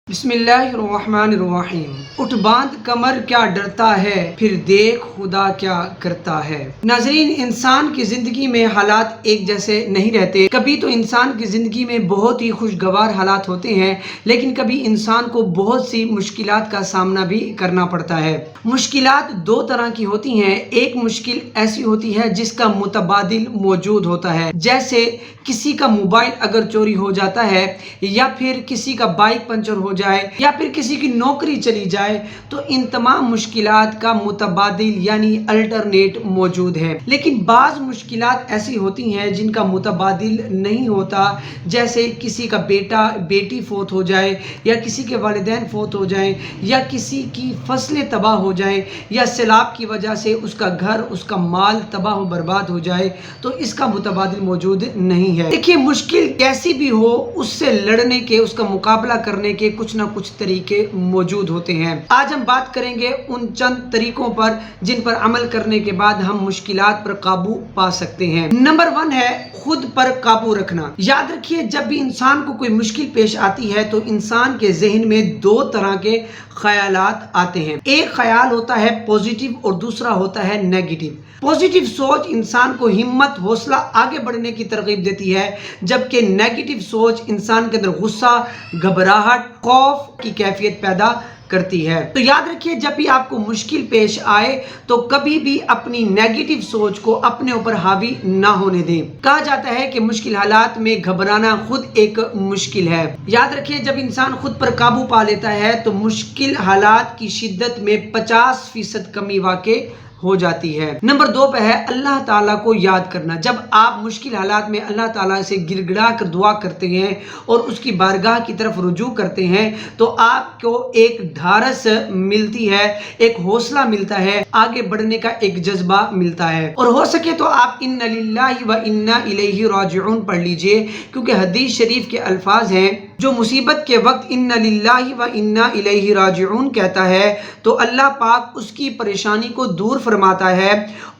بسم اللہ الرحمن الرحیم۔ اٹھ باندھ کمر کیا ڈرتا ہے، پھر دیکھ خدا کیا کرتا ہے۔ ناظرین، انسان کی زندگی میں حالات ایک جیسے نہیں رہتے۔ کبھی تو انسان کی زندگی میں بہت ہی خوشگوار حالات ہوتے ہیں، لیکن کبھی انسان کو بہت سی مشکلات کا سامنا بھی کرنا پڑتا ہے۔ مشکلات دو طرح کی ہوتی ہیں۔ ایک مشکل ایسی ہوتی ہے جس کا متبادل موجود ہوتا ہے، جیسے کسی کا موبائل اگر چوری ہو جاتا ہے، یا پھر کسی کا بائک پنچر ہو جائے، یا پھر کسی کی نوکری چلی جائے، تو ان تمام مشکلات کا متبادل یعنی الٹرنیٹ موجود ہے۔ لیکن بعض مشکلات ایسی ہوتی ہیں جن کا متبادل نہیں ہوتا، جیسے کسی کا بیٹا بیٹی فوت ہو جائے، یا کسی کے والدین فوت ہو جائیں، یا کسی کی فصلیں تباہ ہو جائیں، یا سیلاب کی وجہ سے اس کا گھر اس کا مال تباہ و برباد ہو جائے، تو اس کا متبادل موجود نہیں ہے۔ دیکھیے، مشکل کیسی بھی ہو، اس سے لڑنے کے، اس کا مقابلہ کرنے کے کچھ نہ کچھ طریقے موجود ہوتے ہیں۔ آج ہم بات کریں گے ان چند طریقوں پر جن پر عمل کرنے کے بعد ہم مشکلات پر قابو پا سکتے ہیں۔ نمبر 1 ہے خود پر قابو رکھنا۔ یاد رکھیے، جب بھی انسان کو کوئی مشکل پیش آتی ہے تو انسان کے ذہن میں دو طرح کے خیالات آتے ہیں۔ ایک خیال ہوتا ہے پوزیٹیو اور دوسرا ہوتا ہے نیگیٹو۔ پوزیٹیو سوچ انسان کو ہمت، حوصلہ، آگے بڑھنے کی ترغیب دیتی ہے، جبکہ نیگیٹو سوچ انسان کے اندر غصہ، گھبراہٹ، خوف کی کیفیت پیدا کرتی ہے۔ تو یاد رکھیے، جب بھی آپ کو مشکل پیش آئے تو کبھی بھی اپنی نیگیٹو سوچ کو اپنے اوپر حاوی نہ ہونے دیں۔ کہا جاتا ہے کہ مشکل حالات میں گھبرانا خود ایک مشکل ہے۔ یاد رکھیے، جب انسان خود پر قابو پا لیتا ہے تو مشکل حالات کی شدت میں 50% کمی واقع ہو جاتی ہے۔ نمبر 2 پہ ہے اللہ تعالیٰ کو یاد کرنا۔ جب آپ مشکل حالات میں اللہ تعالیٰ سے گر گڑا کر دعا کرتے ہیں اور اس کی بارگاہ کی طرف رجوع کرتے ہیں تو آپ کو ایک ڈھارس ملتی ہے، ایک حوصلہ ملتا ہے، آگے بڑھنے کا ایک جذبہ ملتا ہے۔ اور ہو سکے تو آپ ان للہ و انا الیہ راجعون پڑھ لیجئے، کیونکہ حدیث شریف کے الفاظ ہیں، جو مصیبت کے وقت ان للہ و انا الیہ راجعون کہتا ہے تو اللہ پاک اس کی پریشانی کو دور فرماتا ہے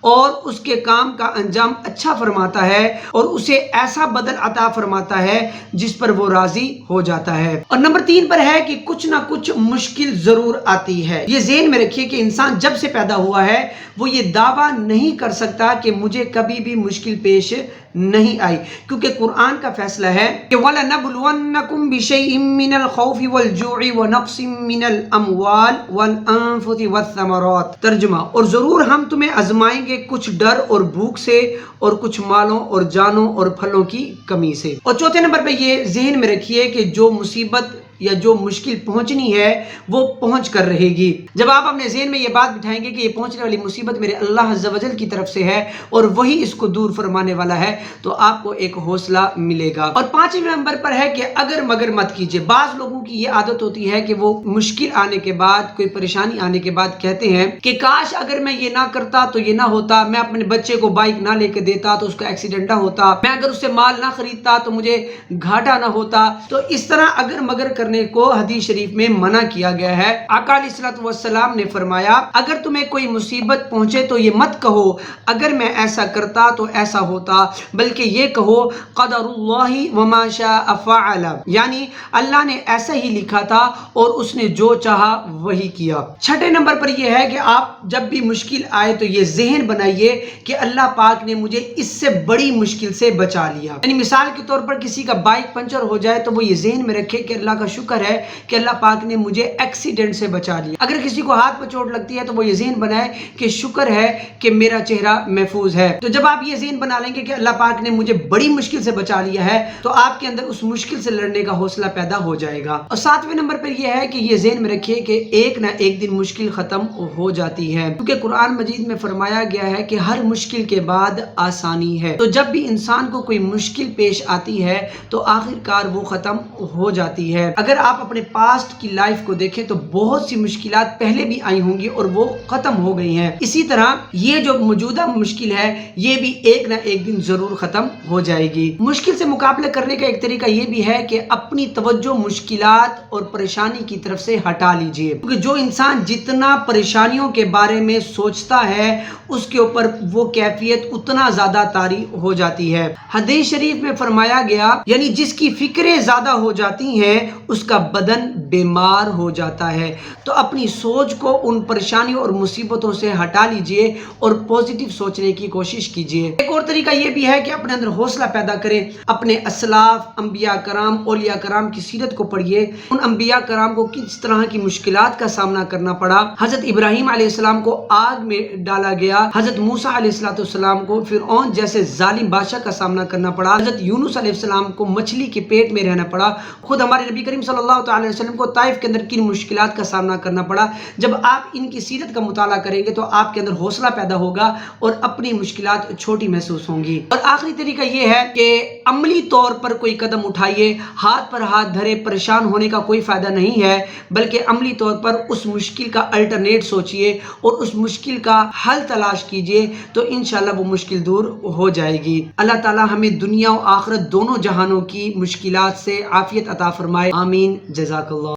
اور اس کے کام کا انجام اچھا فرماتا ہے اور اسے ایسا بدل عطا فرماتا ہے جس پر وہ راضی ہو جاتا ہے۔ اور نمبر 3 پر ہے کہ کچھ نہ کچھ مشکل ضرور آتی ہے۔ یہ ذہن میں رکھیے کہ انسان جب سے پیدا ہوا ہے وہ یہ دعویٰ نہیں کر سکتا کہ مجھے کبھی بھی مشکل پیش نہیں آئی، کیونکہ قرآن کا فیصلہ ہے کہ وَلَنَبْلُوَنَّكُمْ بِشَيْءٍ مِّنَ الْخَوْفِ وَالْجُوعِ وَنَقْصٍ مِّنَ الْأَمْوَالِ وَالْأَنفُسِ وَالثَّمَرَاتِ۔ ترجمہ: اور ضرور ہم تمہیں آزمائیں گے کچھ ڈر اور بھوک سے، اور کچھ مالوں اور جانوں اور پھلوں کی کمی سے۔ اور چوتھے نمبر پہ یہ ذہن میں رکھیے کہ جو مصیبت یا جو مشکل پہنچنی ہے وہ پہنچ کر رہے گی۔ جب آپ اپنے ذہن میں یہ بات بٹھائیں گے کہ یہ پہنچنے والی مصیبت میرے اللہ عز و جل کی طرف سے ہے اور وہی اس کو دور فرمانے والا ہے، تو آپ کو ایک حوصلہ ملے گا۔ اور 5ویں نمبر پر ہے کہ اگر مگر مت کیجیے۔ بعض لوگوں کی یہ عادت ہوتی ہے کہ وہ مشکل آنے کے بعد، کوئی پریشانی آنے کے بعد کہتے ہیں کہ کاش اگر میں یہ نہ کرتا تو یہ نہ ہوتا، میں اپنے بچے کو بائک نہ لے کے دیتا تو اس کا ایکسیڈنٹ نہ ہوتا، میں اگر اس سے مال نہ خریدتا تو مجھے گھاٹا نہ ہوتا۔ تو اس طرح اگر مگر کرنے کو حدیث شریف میں منع کیا گیا ہے۔ آقا علیہ الصلوۃ والسلام نے فرمایا، اگر تمہیں کوئی مصیبت پہنچے تو یہ مت کہو اگر میں ایسا کرتا تو ایسا ہوتا، بلکہ یہ کہو قدر اللہ وما شاء فعل، یعنی اللہ نے ایسا ہی لکھا تھا اور اس نے جو چاہا وہی کیا۔ 6 نمبر پر یہ ہے کہ آپ جب بھی مشکل آئے تو یہ ذہن بنائیے کہ اللہ پاک نے مجھے اس سے بڑی مشکل سے بچا لیا۔ یعنی مثال کے طور پر کسی کا بائک پنچر ہو جائے تو وہ یہ ذہن میں رکھے کہ اللہ کا شکر ہے کہ اللہ پاک نے مجھے ایکسیڈنٹ سے بچا لیا۔ اگر کسی کو ہاتھ پر چوٹ لگتی ہے تو وہ یہ ذہن بنائے کہ شکر ہے کہ میرا چہرہ محفوظ ہے۔ تو جب آپ یہ ذہن بنا لیں گے کہ اللہ پاک نے مجھے بڑی مشکل سے بچا لیا ہے تو آپ کے اندر اس مشکل سے لڑنے کا حوصلہ پیدا ہو جائے گا۔ اور 7ویں نمبر پر یہ ہے کہ یہ ذہن میں رکھیے کہ ایک نہ ایک دن مشکل ختم ہو جاتی ہے، کیونکہ قرآن مجید میں فرمایا گیا ہے کہ ہر مشکل کے بعد آسانی ہے۔ تو جب بھی انسان کو کوئی مشکل پیش آتی ہے تو آخر کار وہ ختم ہو جاتی ہے۔ اگر آپ اپنے پاسٹ کی لائف کو دیکھیں تو بہت سی مشکلات پہلے بھی آئی ہوں گی اور وہ ختم ہو گئی ہیں۔ اسی طرح یہ جو موجودہ مشکل ہے یہ بھی ایک نہ ایک دن ضرور ختم ہو جائے گی۔ مشکل سے مقابلہ کرنے کا ایک طریقہ یہ بھی ہے کہ اپنی توجہ مشکلات اور پریشانی کی طرف سے ہٹا لیجئے، کیونکہ جو انسان جتنا پریشانیوں کے بارے میں سوچتا ہے اس کے اوپر وہ کیفیت اتنا زیادہ طاری ہو جاتی ہے۔ حدیث شریف میں فرمایا گیا، یعنی جس کی فکریں زیادہ ہو جاتی ہیں اس کا بدن بیمار ہو جاتا ہے۔ تو اپنی سوچ کو ان پریشانیوں اور مصیبتوں سے ہٹا لیجئے اور پوزیٹیو سوچنے کی کوشش کیجئے۔ ایک اور طریقہ یہ بھی ہے کہ اپنے اندر حوصلہ پیدا کریں، اپنے اسلاف، انبیاء کرام، اولیاء کرام کی سیرت کو پڑھیے۔ ان انبیاء کرام کو کس طرح کی مشکلات کا سامنا کرنا پڑا۔ حضرت ابراہیم علیہ السلام کو آگ میں ڈالا گیا، حضرت موسیٰ علیہ السلام کو فرعون جیسے ظالم بادشاہ کا سامنا کرنا پڑا، حضرت یونس علیہ السلام کو مچھلی کے پیٹ میں رہنا پڑا، خود ہمارے نبی کریم صلی اللہ تعالی وسلم کو طائف کے اندر کن مشکلات کا سامنا کرنا پڑا۔ جب آپ ان کی سیرت کا مطالعہ کریں گے تو آپ کے اندر حوصلہ پیدا ہوگا اور اپنی مشکلات چھوٹی محسوس ہوں گی۔ اور آخری طریقہ یہ ہے کہ عملی طور پر کوئی قدم اٹھائیے، ہاتھ پر ہاتھ دھرے پریشان ہونے کا کوئی فائدہ نہیں ہے، بلکہ عملی طور پر اس مشکل کا الٹرنیٹ سوچئے اور اس مشکل کا حل تلاش کیجئے، تو انشاءاللہ وہ مشکل دور ہو جائے گی۔ اللہ تعالی ہمیں دنیا و آخرت دونوں جہانوں کی مشکلات سے عافیت عطا فرمائے، آمین، جزاک اللہ۔